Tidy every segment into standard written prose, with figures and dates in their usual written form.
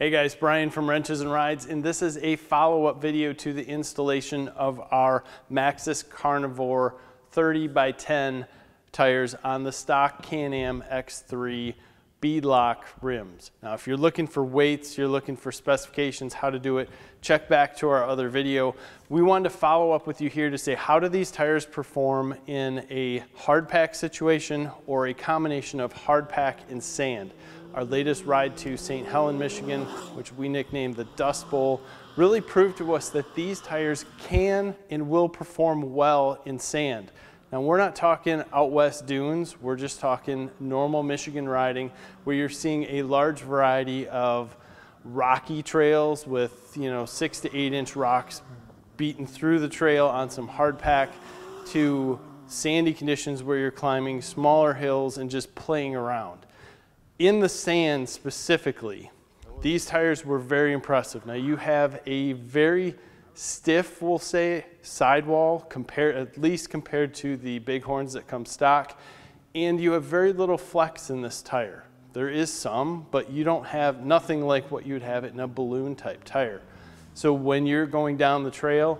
Hey guys, Brian from Wrenches and Rides, and this is a follow-up video to the installation of our Maxxis Carnivore 30x10 tires on the stock Can-Am X3 beadlock rims. Now if you're looking for weights, you're looking for specifications, how to do it, check back to our other video. We wanted to follow up with you here to say, how do these tires perform in a hardpack situation or a combination of hardpack and sand? Our latest ride to St. Helens, Michigan, which we nicknamed the Dust Bowl, really proved to us that these tires can and will perform well in sand. Now we're not talking out west dunes, we're just talking normal Michigan riding where you're seeing a large variety of rocky trails with 6 to 8 inch rocks beaten through the trail on some hardpack to sandy conditions where you're climbing smaller hills and just playing around. In the sand specifically, these tires were very impressive. Now you have a very stiff, we'll say, sidewall, at least compared to the Bighorns that come stock, and you have very little flex in this tire. There is some, but you don't have nothing like what you would have in a balloon type tire. So when you're going down the trail,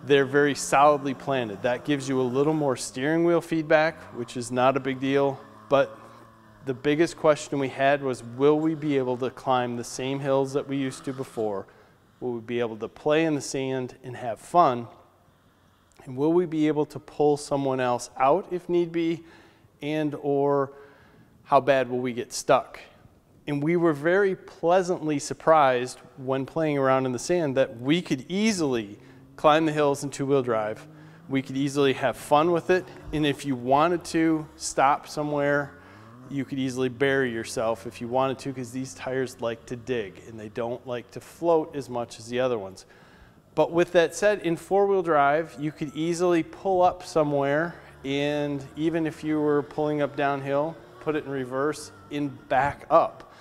they're very solidly planted. That gives you a little more steering wheel feedback, which is not a big deal, but the biggest question we had was, will we be able to climb the same hills that we used to before? Will we be able to play in the sand and have fun? And will we be able to pull someone else out if need be? And or how bad will we get stuck? And we were very pleasantly surprised when playing around in the sand that we could easily climb the hills in two-wheel drive. We could easily have fun with it. And if you wanted to stop somewhere, you could easily bury yourself if you wanted to, because these tires like to dig and they don't like to float as much as the other ones. But with that said, in four-wheel drive, you could easily pull up somewhere, and even if you were pulling up downhill, put it in reverse and back up.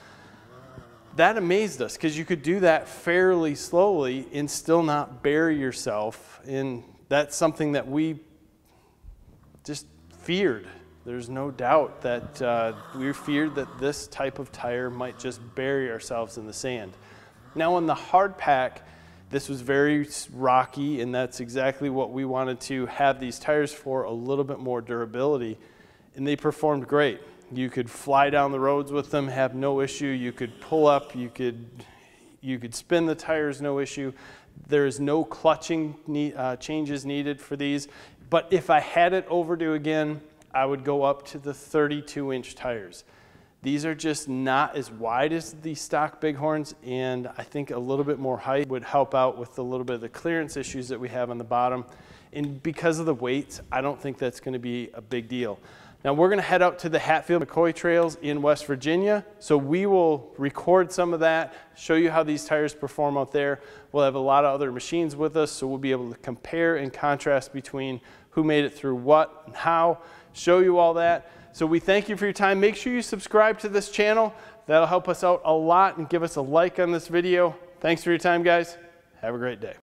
That amazed us because you could do that fairly slowly and still not bury yourself, and that's something that we just feared. There's no doubt that we feared that this type of tire might just bury ourselves in the sand. Now on the hardpack, this was very rocky, and that's exactly what we wanted to have these tires for, a little bit more durability, and they performed great. You could fly down the roads with them, have no issue. You could pull up, you could spin the tires, no issue. There is no clutching changes needed for these, but if I had it overdue again, I would go up to the 32-inch tires. These are just not as wide as the stock Bighorns, and I think a little bit more height would help out with a little bit of the clearance issues that we have on the bottom. And because of the weights, I don't think that's going to be a big deal. Now we're going to head out to the Hatfield-McCoy trails in West Virginia, so we will record some of that, show you how these tires perform out there. We'll have a lot of other machines with us, so we'll be able to compare and contrast between who made it through what and how, show you all that. So we thank you for your time. Make sure you subscribe to this channel. That'll help us out a lot, and give us a like on this video. Thanks for your time, guys. Have a great day.